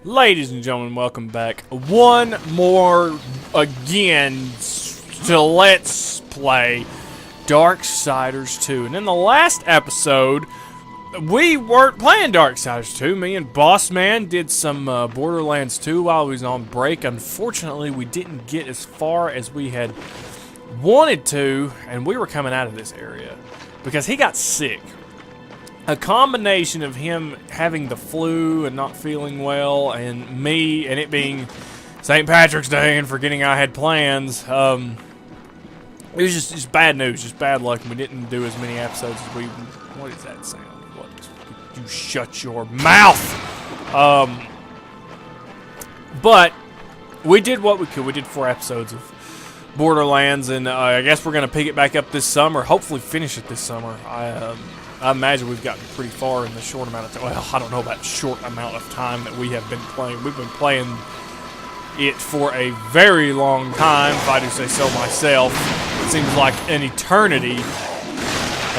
Ladies and gentlemen, welcome back. One more again to Let's Play Darksiders 2. And in the last episode, we weren't playing Darksiders 2. Me and Boss Man did some Borderlands 2 while we was on break. Unfortunately, we didn't get as far as we had wanted to, and we were coming out of this area because he got sick. A combination of him having the flu and not feeling well, and me, and it being St. Patrick's Day and forgetting I had plans. It was just bad news, just bad luck, and we didn't do as many episodes as we... What is that sound? What? You shut your mouth! But we did what we could. We did 4 episodes of Borderlands, and I guess we're going to pick it back up this summer. Hopefully finish it this summer. I imagine we've gotten pretty far in the short amount of time. Well, I don't know about short amount of time that we have been playing. We've been playing it for a very long time, if I do say so myself. It seems like an eternity.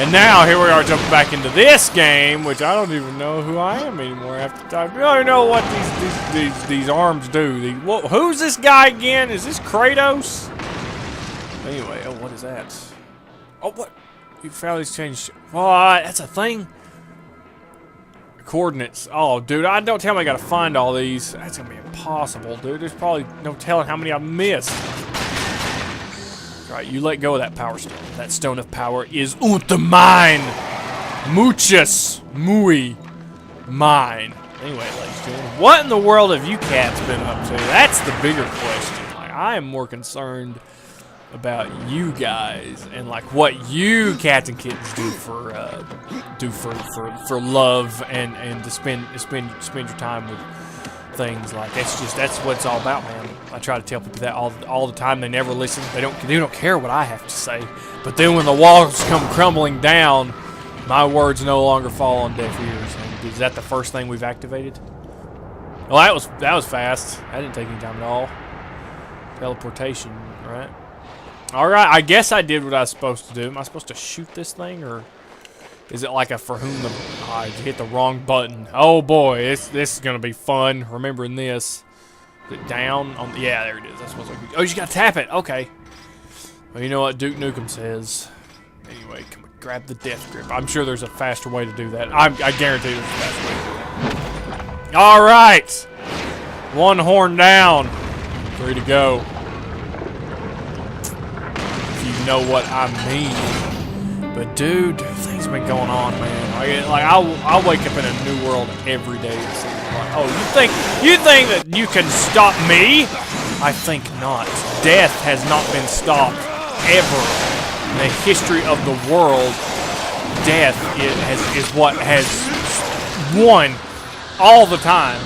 And now, here we are jumping back into this game, which I don't even know who I am anymore after time. I don't even know what these arms do. Who's this guy again? Is this Kratos? Anyway, oh, what is that? Oh, what? You found these changed. What? That's a thing? Coordinates. Oh, dude, don't tell me I gotta find all these. That's gonna be impossible, dude. There's probably no telling how many I missed. Alright, you let go of that power stone. That stone of power is mine. Muchas. Muy. Mine. Anyway, ladies and gentlemen, what in the world have you cats been up to? That's the bigger question. Like, I am more concerned about you guys and like what you cats and kittens do for love and to spend your time with things. Like that's what it's all about, man. I try to tell people that all the time. They never listen. They don't care what I have to say. But then when the walls come crumbling down, my words no longer fall on deaf ears. And is that the first thing we've activated? Well, that was fast. That didn't take any time at all. Teleportation, right? Alright, I guess I did what I was supposed to do. Am I supposed to shoot this thing, or is it like a for whom the... I hit the wrong button. Oh boy, this is going to be fun, remembering this. Is it down? Yeah, there it is. That's what's like. Oh, you got to tap it. Okay. Well, you know what Duke Nukem says. Anyway, come on, grab the death grip. I'm sure there's a faster way to do that. I guarantee there's a faster way to do that. Alright! One horn down. 3 to go. You know what I mean. But dude, things been going on, man. I'll wake up in a new world every day. Oh, you think that you can stop me? I think not. Death has not been stopped ever in the history of the world. Death is what has won all the time.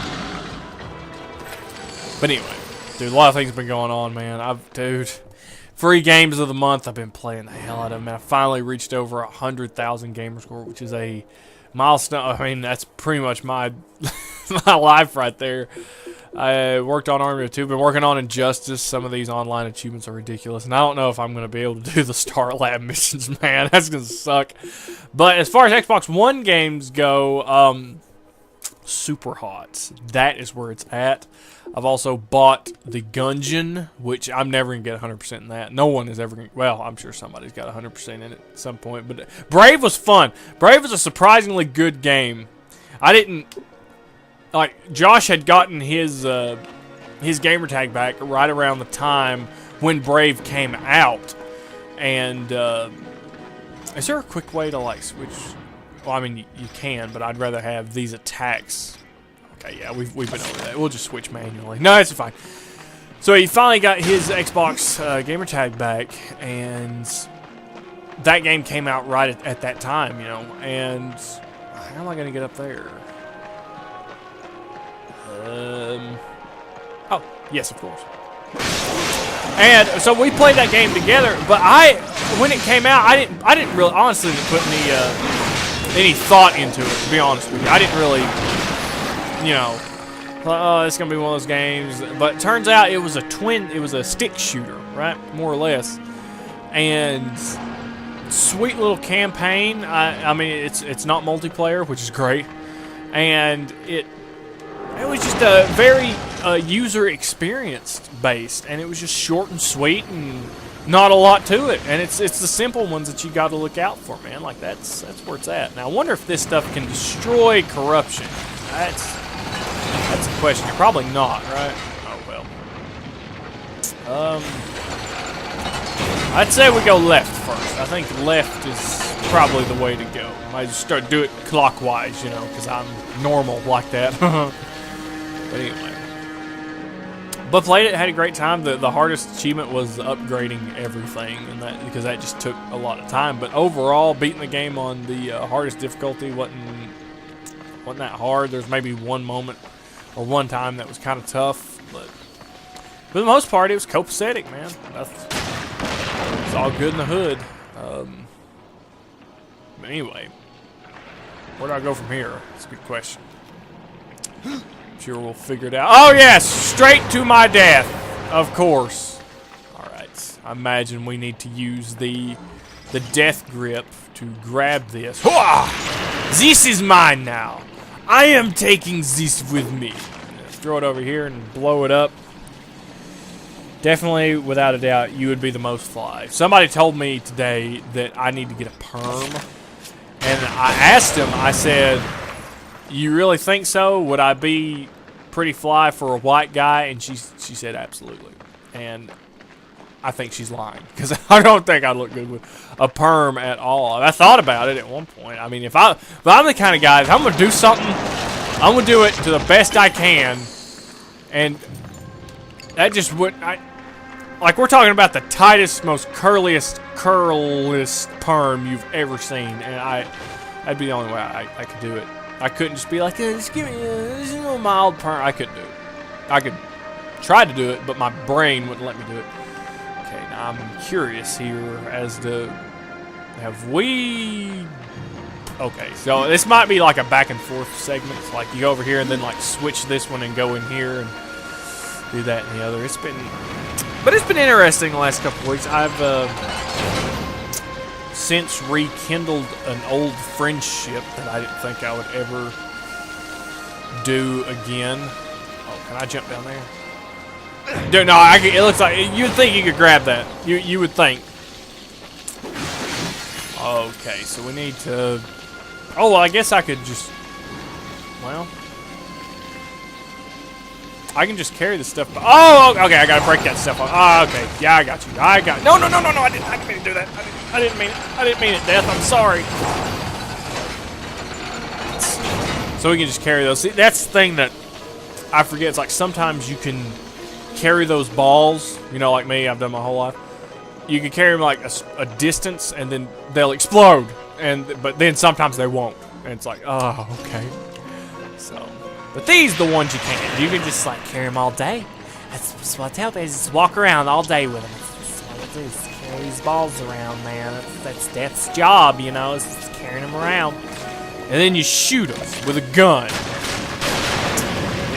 But anyway, dude, a lot of things have been going on, man. Dude. Free games of the month, I've been playing the hell out of them. I finally reached over 100,000 gamer score, which is a milestone. I mean, that's pretty much my life right there. I worked on Army of 2, been working on Injustice. Some of these online achievements are ridiculous, and I don't know if I'm going to be able to do the Star Lab missions, man. That's going to suck. But as far as Xbox One games go, super hot. That is where it's at. I've also bought the Gungeon, which I'm never going to get 100% in that. No one is ever going to... Well, I'm sure somebody's got 100% in it at some point. But Brave was fun. Brave was a surprisingly good game. I didn't... Like, Josh had gotten his gamertag back right around the time when Brave came out. And, is there a quick way to, like, switch... Well, I mean, you can, but I'd rather have these attacks... Okay, yeah, we've been over that. We'll just switch manually. No, it's fine. So he finally got his Xbox gamertag back, and that game came out right at that time, you know. And how am I going to get up there? Oh, yes, of course. And so we played that game together, but when it came out, I didn't really, honestly, put any thought into it, to be honest with you. I didn't really... You know, oh, it's gonna be one of those games. But it turns out it was a stick shooter, right? More or less. And sweet little campaign. I mean, it's not multiplayer, which is great. And it It was just a very user experience based, and it was just short and sweet and not a lot to it. And it's the simple ones that you got to look out for, man. Like that's where it's at. Now I wonder if this stuff can destroy corruption. That's a question. Probably not, right? Oh well. I'd say we go left first. I think left is probably the way to go. I just start do it clockwise, you know, because I'm normal like that. But anyway. But played it, had a great time. The hardest achievement was upgrading everything, and that because that just took a lot of time. But overall, beating the game on the hardest difficulty wasn't that hard. There's maybe one moment or one time that was kind of tough, but for the most part, it was copacetic, man. It's all good in the hood. But anyway, where do I go from here? That's a good question. I'm sure we'll figure it out. Oh yes, straight to my death, of course. All right, I imagine we need to use the death grip to grab this. Hooah! This is mine now. I am taking this with me. Let's throw it over here and blow it up. Definitely, without a doubt, you would be the most fly. Somebody told me today that I need to get a perm. And I asked him, I said, you really think so? Would I be pretty fly for a white guy? And she said, absolutely. And I think she's lying. Because I don't think I'd look good with a perm at all. I thought about it at one point. I mean, if I'm the kind of guy, if I'm going to do something, I'm going to do it to the best I can. And that just wouldn't... Like, we're talking about the tightest, most curliest perm you've ever seen, and that'd be the only way I could do it. I couldn't just be like, just give me a little mild perm. I couldn't do it. I could try to do it, but my brain wouldn't let me do it. Okay, now I'm curious here as to, have we... Okay, so this might be like a back and forth segment. It's like you go over here and then like switch this one and go in here and do that and the other. But it's been interesting the last couple of weeks. I've since rekindled an old friendship that I didn't think I would ever do again. Oh, can I jump down there? Dude, no, it looks like you'd think you could grab that. You would think. Okay, so we need to. Oh, well, I guess I could just. Well. I can just carry this stuff. Oh, okay, I gotta break that stuff off. Oh, okay, yeah, I got you. No, I didn't mean to do that. I didn't mean it, Death. I'm sorry. So we can just carry those. See, that's the thing that I forget. It's like sometimes you can carry those balls. You know, like me, I've done my whole life. You can carry them like a distance, and then they'll explode. But then sometimes they won't, and it's like, oh, okay. So. But these are the ones you can't. You can just like carry them all day. That's what I tell people. Just walk around all day with them. That's what I do. Just carry these balls around, man. That's Death's job, you know. It's just carrying them around. And then you shoot them with a gun.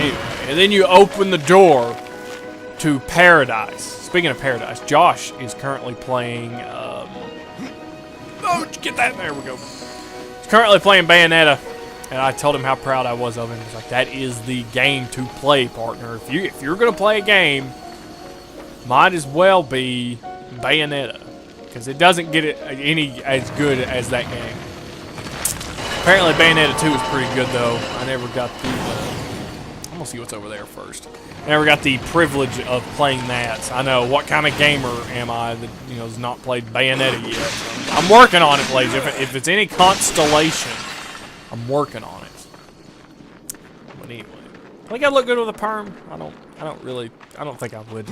Anyway, and then you open the door to paradise. Speaking of paradise, Josh is currently playing. Oh, get that! There we go. He's currently playing Bayonetta. And I told him how proud I was of him. He's like, that is the game to play, partner. If you're going to play a game, might as well be Bayonetta. Because it doesn't get it any as good as that game. Apparently Bayonetta 2 is pretty good, though. I never got the... I'm going to see what's over there first. I never got the privilege of playing that. I know, what kind of gamer am I that has not played Bayonetta yet? I'm working on it, ladies. If it's any constellation... I'm working on it. But anyway, I think I look good with a perm. I don't think I would.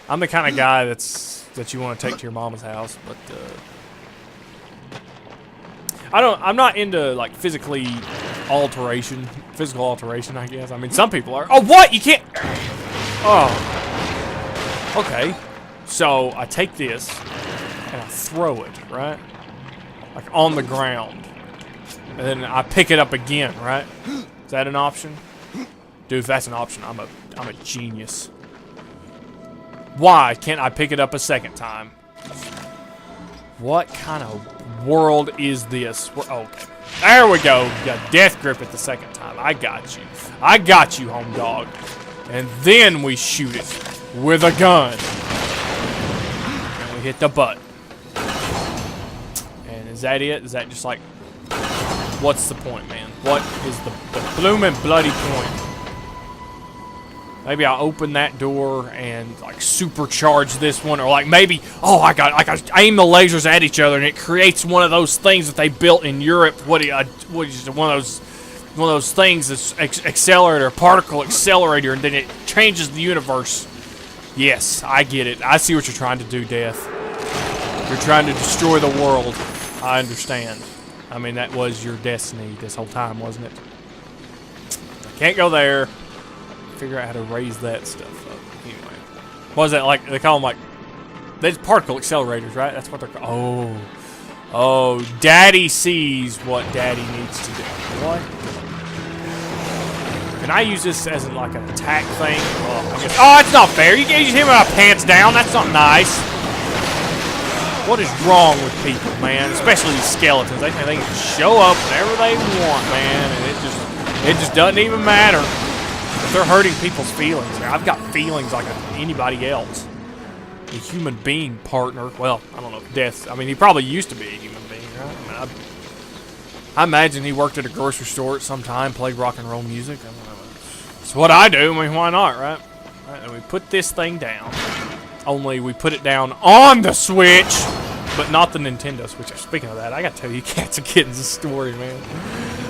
I'm the kind of guy that you want to take to your mama's house, but I'm not into like physical alteration, I guess. I mean, some people are. Oh, what? You can't. Oh. Okay. So I take this and I throw it, right? Like on the ground. And then I pick it up again, right? Is that an option? Dude, if that's an option, I'm a genius. Why can't I pick it up a second time? What kind of world is this? Oh, okay. There we go. You got death grip at the second time. I got you. I got you, home dog. And then we shoot it with a gun. And we hit the butt. And is that it? Is that just like... What's the point, man? What is the blooming bloody point? Maybe I'll open that door and like supercharge this one, or like maybe, oh, I got aim the lasers at each other and it creates one of those things that they built in Europe. What is it, one of those things that's accelerator, particle accelerator, and then it changes the universe. Yes, I get it. I see what you're trying to do, Death. You're trying to destroy the world. I understand. I mean, that was your destiny this whole time, wasn't it? I can't go there. Figure out how to raise that stuff up. Anyway, what is that like? They call them like, they're particle accelerators, right? That's what they're called. Oh, Daddy sees what Daddy needs to do. What? Can I use this as like an attack thing? Oh, it's not fair. You can't use him with our pants down. That's not nice. What is wrong with people, man? Especially these skeletons. They think they can show up whenever they want, man, and it just doesn't even matter. If they're hurting people's feelings, I've got feelings like anybody else. A human being partner. Well, I don't know. Death. I mean, he probably used to be a human being, right? I mean, I imagine he worked at a grocery store at some time, played rock and roll music. I don't know. It's what I do. I mean, why not, right? All right, and we put this thing down. Only we put it down on the Switch, but not the Nintendo Switch. Speaking of that, I gotta tell you, Cats and Kittens' story, man.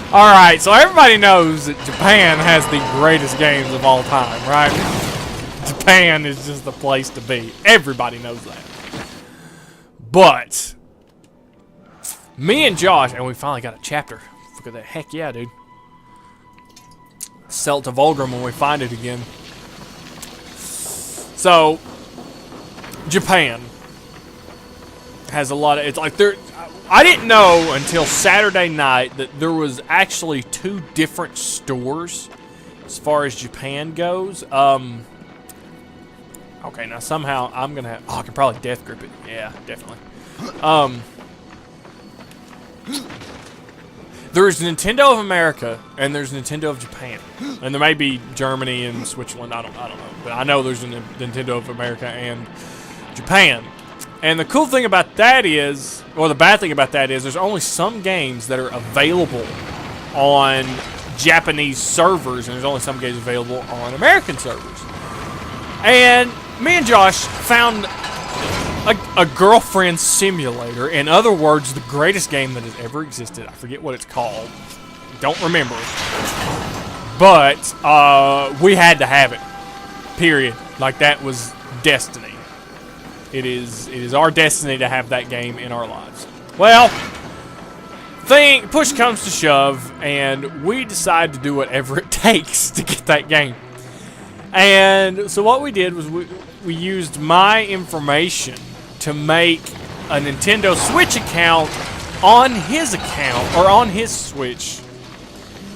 Alright, so everybody knows that Japan has the greatest games of all time, right? Japan is just the place to be. Everybody knows that. But, me and Josh, and we finally got a chapter. Look at that. Heck yeah, dude. Sell it to Volgrim when we find it again. So, Japan has a lot of... It's like they're... I didn't know until Saturday night that there was actually 2 different stores as far as Japan goes. Okay, now somehow I'm going to have... Oh, I can probably death grip it. Yeah, definitely. There's Nintendo of America and there's Nintendo of Japan. And there may be Germany and Switzerland. I don't know. But I know there's a Nintendo of America and Japan. And the cool thing about that is, or the bad thing about that is, there's only some games that are available on Japanese servers, and there's only some games available on American servers. And me and Josh found a girlfriend simulator. In other words, the greatest game that has ever existed. I forget what it's called. Don't remember. But we had to have it. Period. Like, that was destiny. It is our destiny to have that game in our lives. Well, push comes to shove, and we decide to do whatever it takes to get that game. And so what we did was we used my information to make a Nintendo Switch account on his account, or on his Switch,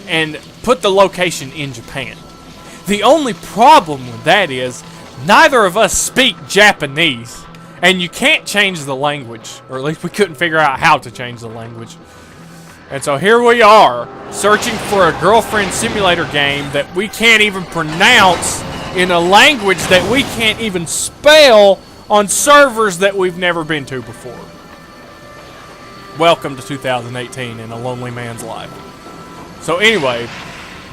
and put the location in Japan. The only problem with that is neither of us speak Japanese, and you can't change the language, or at least we couldn't figure out how to change the language. And so here we are, searching for a girlfriend simulator game that we can't even pronounce in a language that we can't even spell on servers that we've never been to before. Welcome to 2018 in a lonely man's life. So anyway,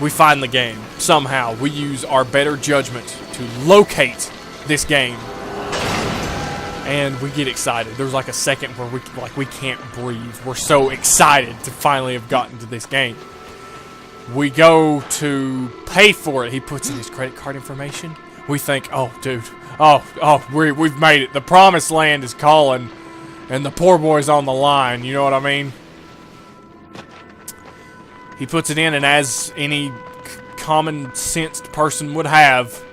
we find the game. Somehow, we use our better judgment to locate this game. And we get excited. There's like a second where we can't breathe. We're so excited to finally have gotten to this game. We go to pay for it. He puts in his credit card information. We think, oh, dude. We've made it. The promised land is calling. And the poor boy's on the line. You know what I mean? He puts it in, and as any common-sensed person would have,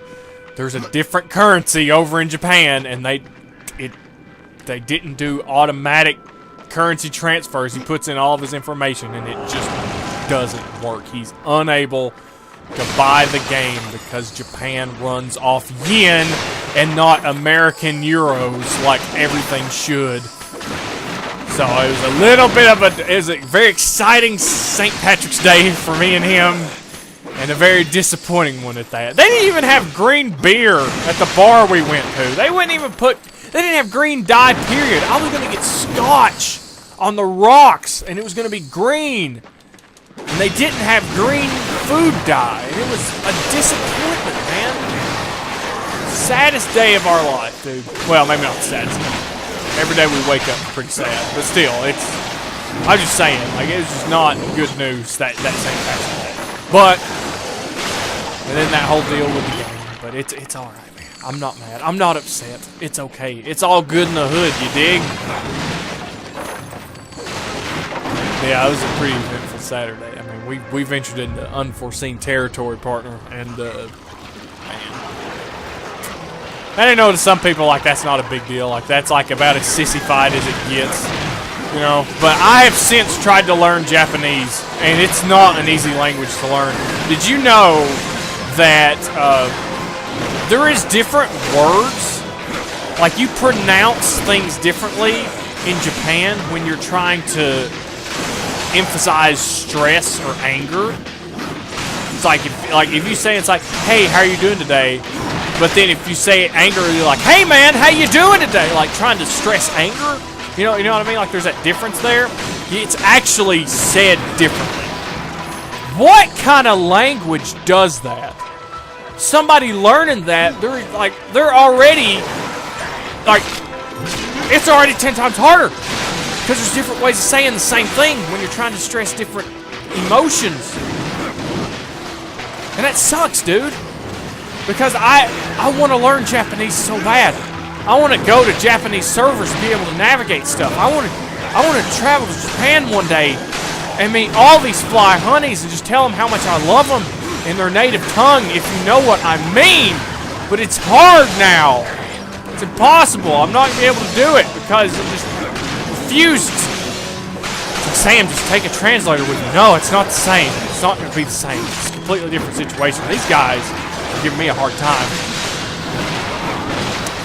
there's a different currency over in Japan, and they didn't do automatic currency transfers. He puts in all of his information, and it just doesn't work. He's unable to buy the game because Japan runs off yen and not American euros like everything should. So it was a little bit of it was a very exciting St. Patrick's Day for me and him, and a very disappointing one at that. They didn't even have green beer at the bar we went to. They wouldn't even they didn't have green dye, period. I was gonna get scotch on the rocks, and it was gonna be green. And they didn't have green food dye. And it was a disappointment, man. Saddest day of our life, dude. Well, maybe not the saddest. Every day we wake up pretty sad, but still, I'm just saying, like, it was just not good news that St. Patrick's Day. But, and then that whole deal with the game. But it's all right, man. I'm not mad. I'm not upset. It's okay. It's all good in the hood, you dig? Yeah, it was a pretty eventful Saturday. I mean, we ventured into unforeseen territory, partner, and man. I didn't know to some people, like, that's not a big deal. Like, that's, like, about as sissy-fied as it gets, you know. But I have since tried to learn Japanese, and it's not an easy language to learn. Did you know that there is different words? Like, you pronounce things differently in Japan when you're trying to emphasize stress or anger. It's like if you say, it's like, hey, how are you doing today? But then if you say it angrily, like, hey man, how you doing today? Like trying to stress anger. You know what I mean? Like there's that difference there. It's actually said differently. What kind of language does that? Somebody learning that, they're already, like, it's already 10 times harder. Because there's different ways of saying the same thing when you're trying to stress different emotions. And that sucks, dude. Because I want to learn Japanese so bad. I want to go to Japanese servers to be able to navigate stuff. I want to travel to Japan one day and meet all these fly honeys and just tell them how much I love them in their native tongue, if you know what I mean. But it's hard now. It's impossible. I'm not going to be able to do it because I'm just refused. It's like, Sam, just take a translator with you. No, it's not the same. It's not going to be the same. It's a completely different situation. These guys are giving me a hard time.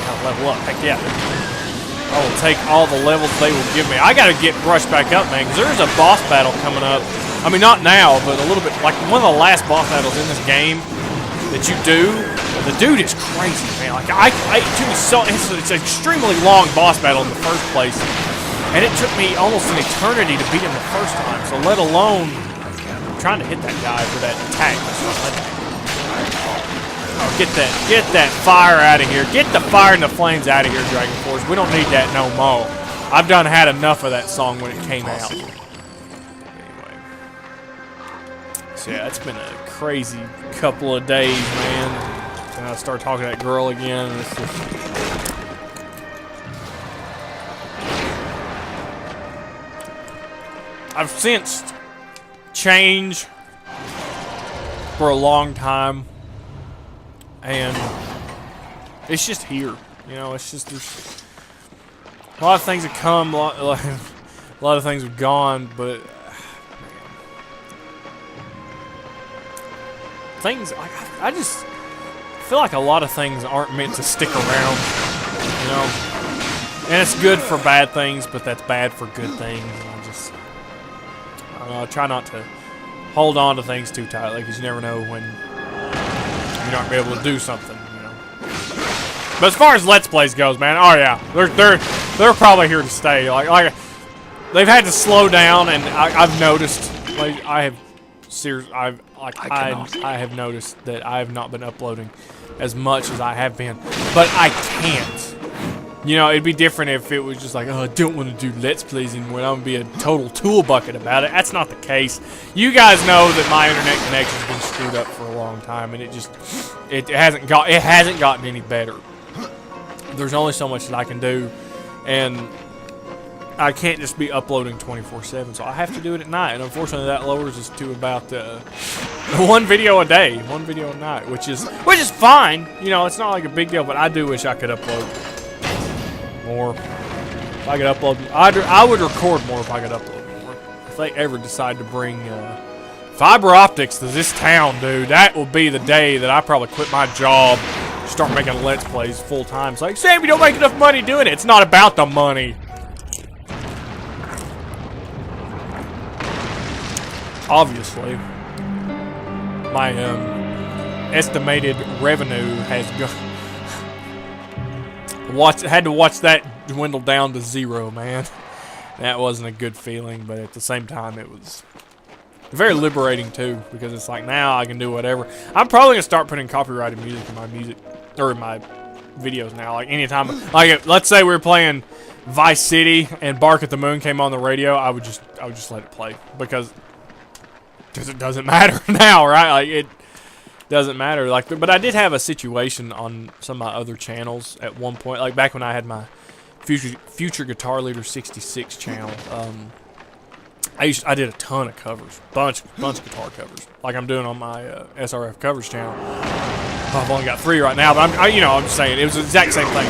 I'll level up. Heck yeah. I will take all the levels they will give me. I got to get brushed back up, man, because there's a boss battle coming up. I mean, not now, but a little bit. Like one of the last boss battles in this game that you do. The dude is crazy, man. Like it took me so. It's an extremely long boss battle in the first place, and it took me almost an eternity to beat him the first time. So let alone trying to hit that guy for that attack. Oh, get that fire out of here. Get the fire and the flames out of here, Dragon Force. We don't need that no more. I've done had enough of that song when it came out. Anyway. So yeah, it's been a crazy couple of days, man. And I start talking to that girl again, and it's just... I've sensed change for a long time. And it's just here, you know. It's just there's a lot of things have come, a lot of things have gone, but things like I just feel like a lot of things aren't meant to stick around, you know. And it's good for bad things, but that's bad for good things. And I don't know. I try not to hold on to things too tightly because you never know when you're not gonna be able to do something, you know. But as far as Let's Plays goes, man, oh yeah, they're probably here to stay. Like they've had to slow down, and I've noticed, like I have noticed that I have not been uploading as much as I have been, but I can't. You know, it'd be different if it was just like, oh, I don't want to do Let's Plays anymore. I'm gonna be a total tool bucket about it. That's not the case. You guys know that my internet connection's been screwed up for a long time, and it hasn't gotten any better. There's only so much that I can do, and I can't just be uploading 24/7. So I have to do it at night, and unfortunately, that lowers us to about one video a day, one video a night, which is fine. You know, it's not like a big deal, but I do wish I could upload more. If I could upload, I would record more if I could upload more. If they ever decide to bring fiber optics to this town, dude, that will be the day that I probably quit my job, start making Let's Plays full time. It's like, Sam, you don't make enough money doing it. It's not about the money. obviously, my estimated revenue has had to watch that dwindle down to 0, man. That wasn't a good feeling, but at the same time, it was very liberating too, because it's like now I can do whatever. I'm probably gonna start putting copyrighted music in my or in my videos now. Like anytime, like let's say we were playing Vice City and Bark at the Moon came on the radio, I would just let it play because it doesn't matter now, right? Like it doesn't matter. Like, but I did have a situation on some of my other channels at one point, like back when I had my Future Guitar Leader 66 channel. I did a ton of covers, bunch of guitar covers, like I'm doing on my SRF covers channel. I've only got 3 right now, but I'm just saying it was the exact same thing.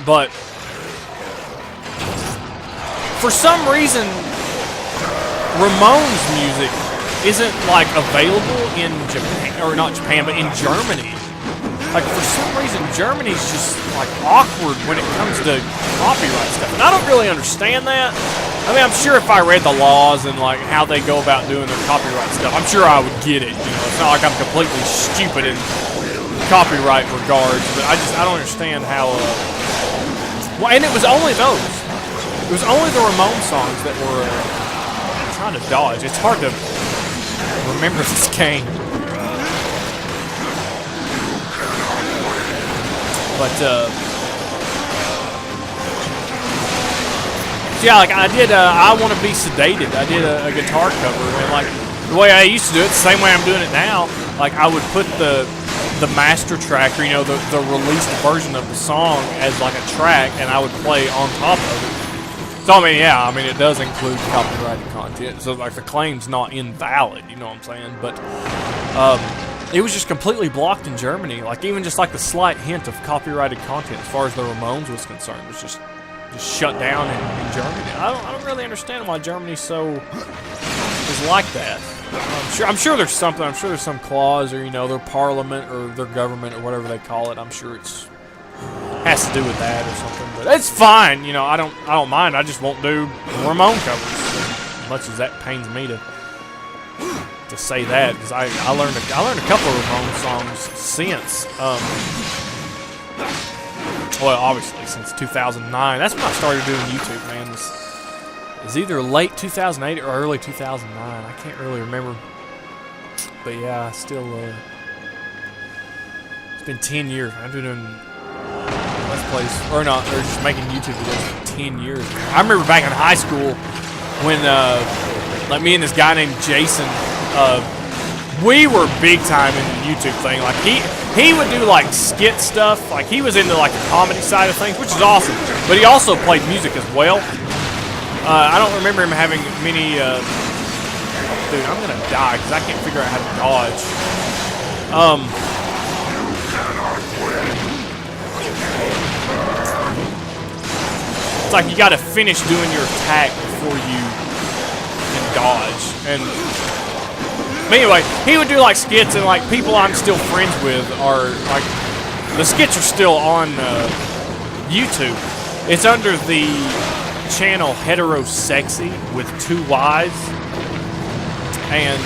But for some reason, Ramones music isn't like available in Japan, or not Japan, but in Germany. Like for some reason, Germany's just like awkward when it comes to copyright stuff, and I don't really understand that. I mean, I'm sure if I read the laws and like how they go about doing their copyright stuff, I'm sure I would get it. You know, it's not like I'm completely stupid in copyright regards, but I don't understand how. Well, and it was only those. It was only the Ramones songs that were trying to dodge. It's hard to remember this game. But, yeah, like I did, I Want to Be Sedated. I did a guitar cover, and like the way I used to do it, the same way I'm doing it now, like I would put the master track, or, you know, the released version of the song as like a track, and I would play on top of it. So, I mean, yeah, I mean, it does include copyrighted content, so like the claim's not invalid, you know what I'm saying? But, it was just completely blocked in Germany. Like even just like the slight hint of copyrighted content as far as the Ramones was concerned was just shut down in Germany. I don't really understand why Germany is like that. I'm sure there's something. I'm sure there's some clause, or you know, their parliament or their government or whatever they call it. I'm sure it's has to do with that or something. But it's fine. You know, I don't mind. I just won't do Ramone covers as much as that pains me to say that, because I learned a couple of Ramones songs since. Well, obviously since 2009. That's when I started doing YouTube, man. It's either late 2008 or early 2009. I can't really remember. But yeah, still. It's been 10 years. I've been doing Let's Plays, or just making YouTube videos for 10 years. I remember back in high school when, like me and this guy named Jason. We were big time in the YouTube thing. Like he would do like skit stuff. Like he was into like the comedy side of things, which is awesome. But he also played music as well. I don't remember him having many. Dude, I'm gonna die because I can't figure out how to dodge. It's like you got to finish doing your attack before you can dodge. And anyway, he would do like skits, and like people I'm still friends with are like, the skits are still on YouTube. It's under the channel Heterosexy with 2 Y's, and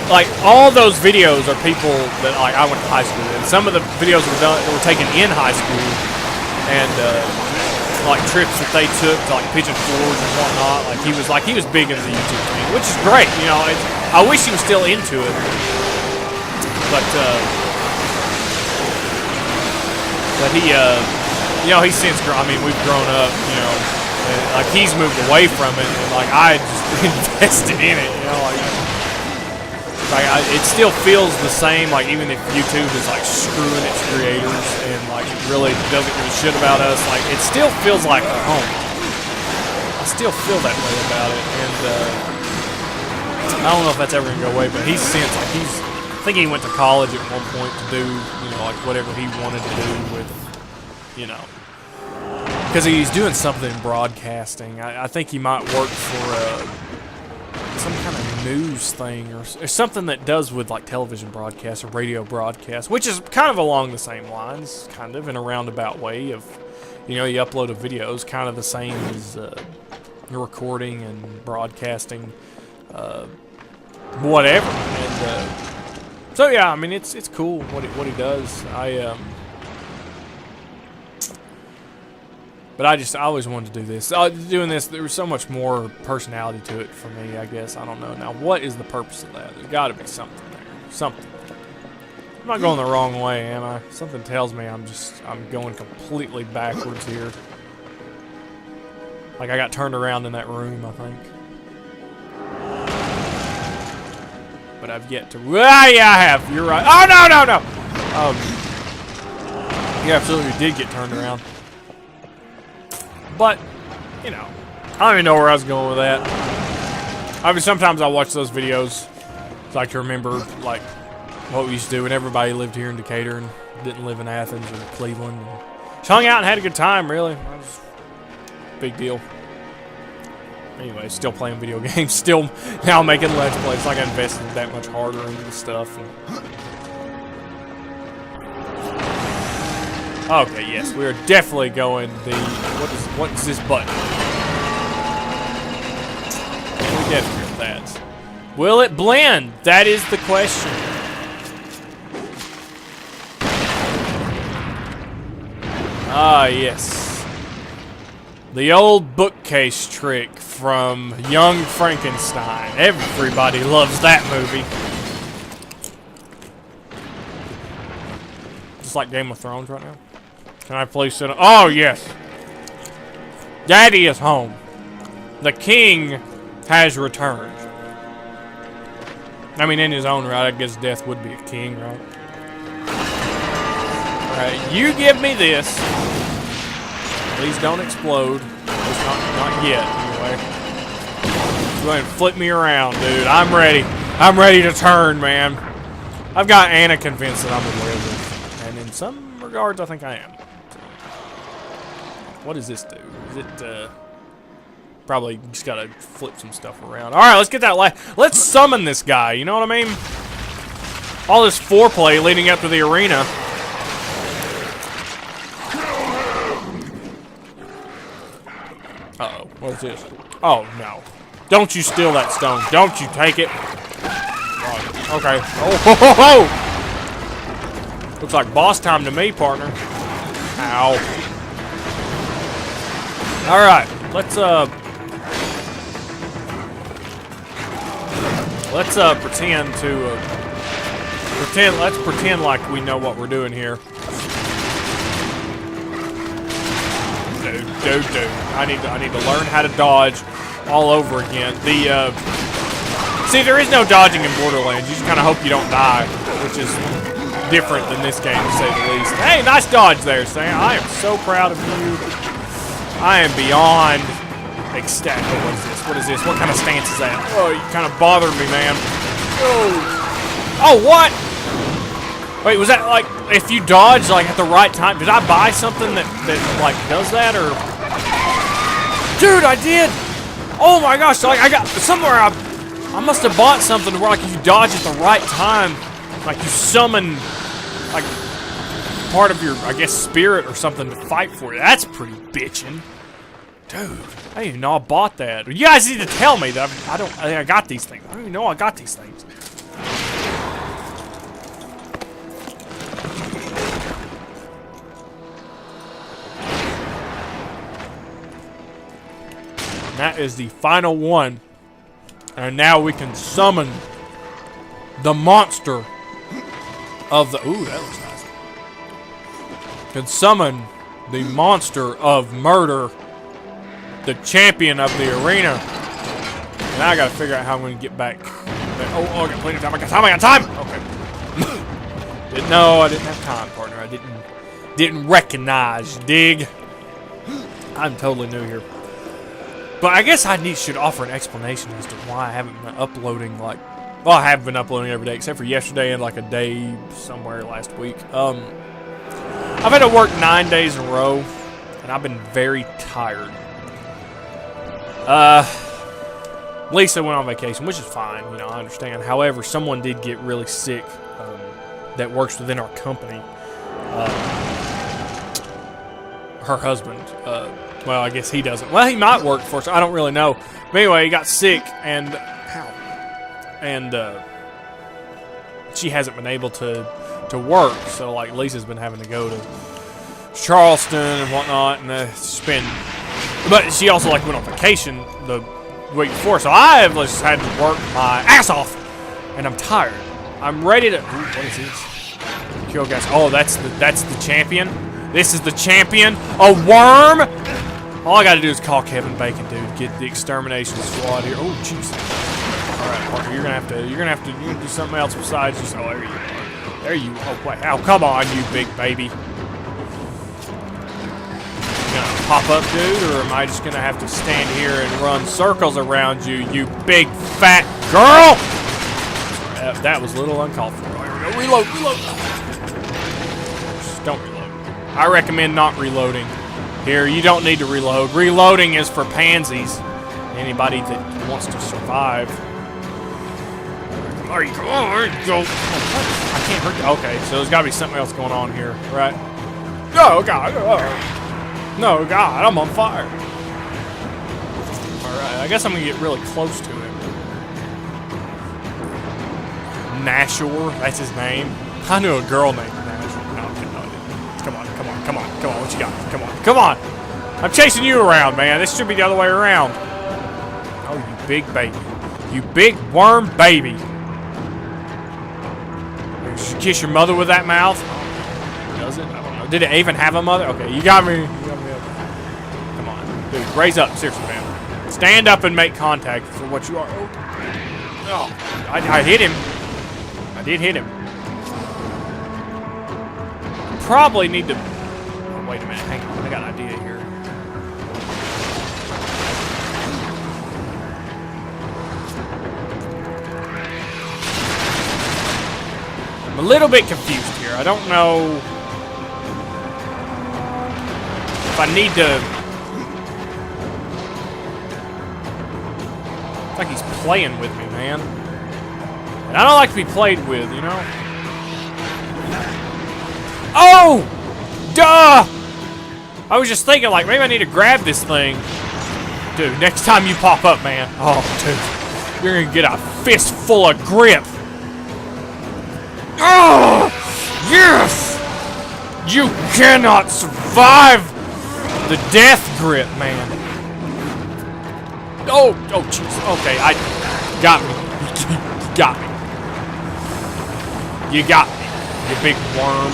like all those videos are people that like I went to high school with. Some of the videos were taken in high school, and like trips that they took to like Pigeon Forge and whatnot. Like he was big into the YouTube thing, which is great. You know, I wish he was still into it, but he you know, he's since I mean, we've grown up. You know, and, like he's moved away from it, and like I just invested in it. You know, like it still feels the same. Like even if YouTube is like screwing its creators and like really doesn't give a shit about us, like it still feels like a home. I still feel that way about it, and I don't know if that's ever gonna go away. But he's since like I think he went to college at one point to do, you know, like whatever he wanted to do with, you know, because he's doing something in broadcasting. I think he might work for some kind of news thing or something that does with like television broadcasts or radio broadcasts, which is kind of along the same lines, kind of in a roundabout way of, you know, you upload a video is kind of the same as recording and broadcasting, whatever. And so yeah, I mean it's cool what he does. But I always wanted to do this. Doing this, there was so much more personality to it for me, I guess. I don't know. Now, what is the purpose of that? There's got to be something there. Something. I'm not going the wrong way, am I? Something tells me I'm going completely backwards here. Like I got turned around in that room, I think. But I've yet to... Ah, yeah, I have. You're right. Oh, no, no, no! You absolutely did get turned around. But, you know, I don't even know where I was going with that. I mean, sometimes I watch those videos so I can remember, like, what we used to do when everybody lived here in Decatur and didn't live in Athens or Cleveland. And just hung out and had a good time, really. That was a big deal. Anyway, still playing video games. Still now making Let's Plays. Like I invested that much harder into the stuff. And okay, yes, we are definitely going the... What is this button? We definitely get that. Will it blend? That is the question. Ah, yes. The old bookcase trick from Young Frankenstein. Everybody loves that movie. Just like Game of Thrones right now. Can I please sit on? Oh, yes. Daddy is home. The king has returned. I mean, in his own right, I guess death would be a king, right? Alright, you give me this. Please don't explode. At least not yet, anyway. Go ahead and flip me around, dude. I'm ready. I'm ready to turn, man. I've got Anna convinced that I'm a wizard. And in some regards, I think I am. What does this do? Is it, probably just gotta flip some stuff around. Alright, let's get that let's summon this guy, you know what I mean? All this foreplay leading up to the arena. Uh-oh, what is this? Oh, no. Don't you steal that stone. Don't you take it. Oh, okay. Oh, ho, ho, ho! Looks like boss time to me, partner. Ow. Alright, let's pretend like we know what we're doing here. Dude. I need to learn how to dodge all over again. See, there is no dodging in Borderlands. You just kind of hope you don't die, which is different than this game, to say the least. Hey, nice dodge there, Sam. I am so proud of you. I am beyond ecstatic. Oh, what is this? What is this? What kind of stance is that? Oh, you kind of bothered me, man. Oh, what? Wait, was that like if you dodge like at the right time? Did I buy something that like does that or? Dude, I did. Oh my gosh! Like I got somewhere I must have bought something where like if you dodge at the right time, like you summon like part of your, I guess, spirit or something to fight for you. That's pretty bitchin'. Dude, I didn't even know I bought that. You guys need to tell me that I got these things. I don't even know I got these things. And that is the final one. And now we can summon the monster of the... Ooh, that looks nice. Can summon the monster of murder, the champion of the arena. And now I gotta figure out how I'm gonna get back. Oh, I got plenty of time. I got time. Okay. No, I didn't have time, partner. I didn't recognize. Dig. I'm totally new here. But I guess I should offer an explanation as to why I haven't been uploading well, I have been uploading every day except for yesterday and like a day somewhere last week. I've had to work 9 days in a row, and I've been very tired. Lisa went on vacation, which is fine, you know, I understand. However, someone did get really sick that works within our company. her husband. Well, I guess he doesn't. Well, he might work for us. I don't really know. But anyway, he got sick, and she hasn't been able to work. So like Lisa's been having to go to Charleston and whatnot, and it's been. But she also like went on vacation the week before, so I have just had to work my ass off, and I'm tired. I'm ready to. Ooh, what is this? Kill guys. Oh, that's the champion. This is the champion. A worm. All I gotta do is call Kevin Bacon, dude. Get the extermination squad here. Oh, jeez. All right, partner, you're gonna have to do something else besides just. Oh, there you are. There you. Oh, wait. Oh, come on, you big baby. Gonna pop up, dude, or am I just gonna have to stand here and run circles around you, you big fat girl? That was a little uncalled for. Here we go. Reload, reload. Just don't reload. I recommend not reloading. Here, you don't need to reload. Reloading is for pansies. Anybody that wants to survive. Come on, go. I can't hurt you. Okay, so there's gotta be something else going on here, right? Oh, God. No, God, I'm on fire. Alright, I guess I'm gonna get really close to him. Nashor, that's his name. I knew a girl named Nashor. No, come on, come on, come on, come on, what you got? Come on, come on! I'm chasing you around, man. This should be the other way around. Oh, you big baby. You big worm baby. You should kiss your mother with that mouth. Does it? I don't know. Did it even have a mother? Okay, you got me. Come on. Dude, raise up. Seriously, man. Stand up and make contact for what you are. Oh, I hit him. I did hit him. Probably need to... Oh, wait a minute. Hang on. I got an idea here. I'm a little bit confused here. I don't know if I need to... It's like he's playing with me, man. And I don't like to be played with, you know? Oh! Duh! I was just thinking, like, maybe I need to grab this thing. Dude, next time you pop up, man. Oh, dude. You're gonna get a fistful of grip. Oh! Yes! You cannot survive the death grip, man. Oh, jeez. Okay, I got me. You got me. You got me, you big worm.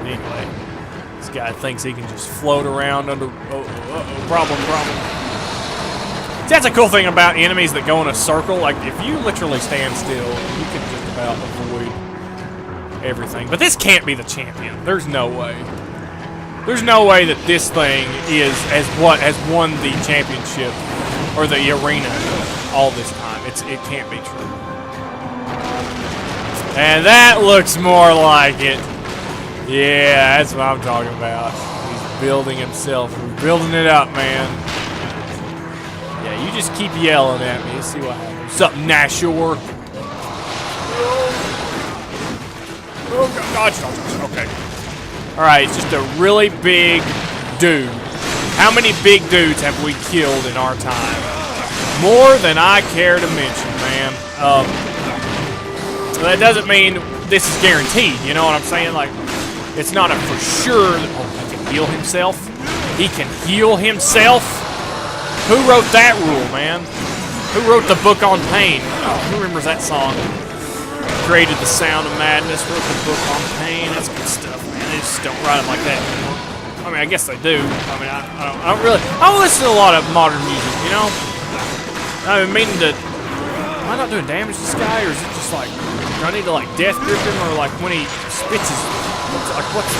Anyway, this guy thinks he can just float around under. Problem. See, that's a cool thing about enemies that go in a circle. Like, if you literally stand still, you can just about avoid everything. But this can't be the champion. There's no way. There's no way that this thing has won the championship or the arena all this time. It can't be true. And that looks more like it. Yeah, that's what I'm talking about. He's building himself. We're building it up, man. Yeah, you just keep yelling at me. Let's see what happens. What's up, Nashor? Oh, God. Okay. Alright, it's just a really big dude. How many big dudes have we killed in our time? More than I care to mention, man. That doesn't mean this is guaranteed, you know what I'm saying? Like, it's not a for sure that, oh, he can heal himself? He can heal himself? Who wrote that rule, man? Who wrote the book on pain? Oh, who remembers that song? Created the sound of madness, wrote the book on pain. That's good stuff, man. They just don't write it like that anymore. I mean, I guess they do. I mean, I don't listen to a lot of modern music, you know? I've been meaning to... Am I not doing damage to this guy, or is it just like... Do I need to, like, death grip him, or, like, when he spits his... Like, what's...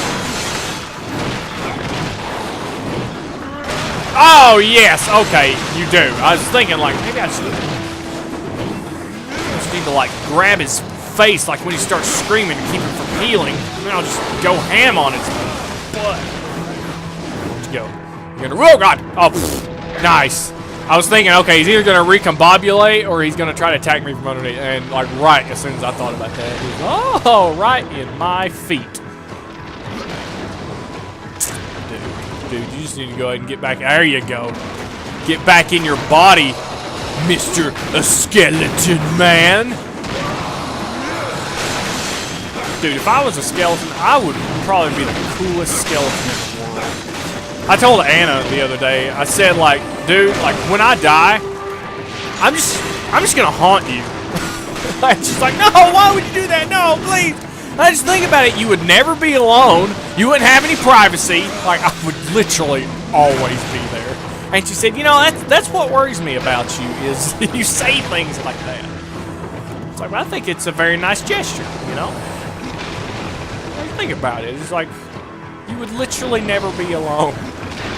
Oh, yes! Okay, you do. I was thinking, like, maybe I just need to, like, grab his face, like, when he starts screaming to keep him from healing. And then I'll just go ham on his butt. Where'd you go? You're gonna... Oh, God! Oh, nice. I was thinking, okay, he's either going to recombobulate or he's going to try to attack me from underneath. And, like, right as soon as I thought about that, he was, oh, right in my feet. dude. You just need to go ahead and get back. There you go. Get back in your body, Mr. Skeleton Man. Dude, if I was a skeleton, I would probably be the coolest skeleton in the world. I told Anna the other day, I said, like, dude, like, when I die, I'm just gonna haunt you. Like, she's like, no, why would you do that? No, please. I just think about it. You would never be alone. You wouldn't have any privacy. Like, I would literally always be there. And she said, you know, that's what worries me about you, is you say things like that. It's like, well, I think it's a very nice gesture, you know? Think about it. It's like, you would literally never be alone.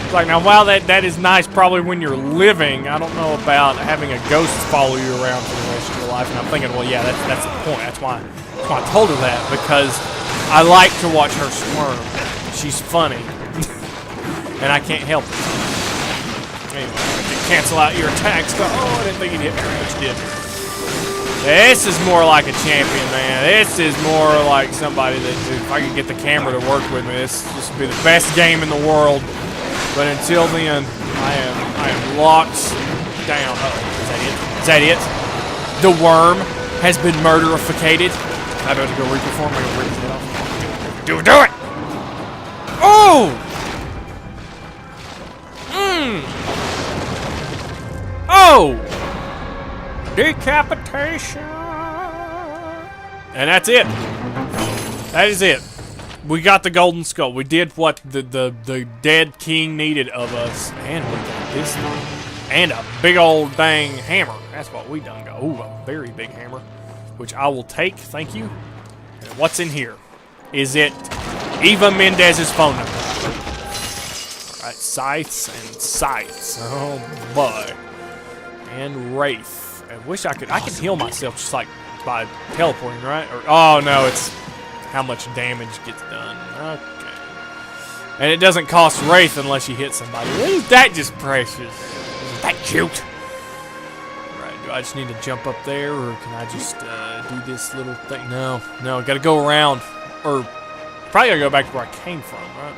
It's like, now, while that is nice probably when you're living, I don't know about having a ghost follow you around for the rest of your life. And I'm thinking, well, yeah, that's the point. That's why I told her that, because I like to watch her squirm. She's funny. And I can't help it. Anyway, I can cancel out your attacks. Oh, I didn't think he'd hit me very much, did. This is more like a champion, man. This is more like somebody that, dude, if I could get the camera to work with me, this would be the best game in the world. But until then, I am locked down. Uh-oh, is that it? Is that it? The worm has been murderificated. I'm about to go reperform. I'm gonna rip his head off. Do it! Oh! Oh! Decapitation! And that's it. That is it. We got the golden skull. We did what the dead king needed of us. And we got this thing. And a big old dang hammer. That's what we done got. Ooh, a very big hammer. Which I will take, thank you. And what's in here? Is it Eva Mendez's phone number? Alright, scythes and scythes. Oh boy. And Wraith. I wish I could heal myself just like by teleporting, right? Or, oh no, it's how much damage gets done. Okay. And it doesn't cost Wraith unless you hit somebody. Isn't that just precious? Isn't that cute? Right, do I just need to jump up there, or can I just do this little thing? No, I gotta go around. Or probably gotta go back to where I came from, right?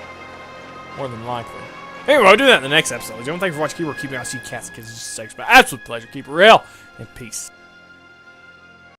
More than likely. Anyway, we'll do that in the next episode. Gentlemen, thanks for watching. Keep keeping on. See you cats, kids, just sex, but absolute pleasure. Keep it real, and peace.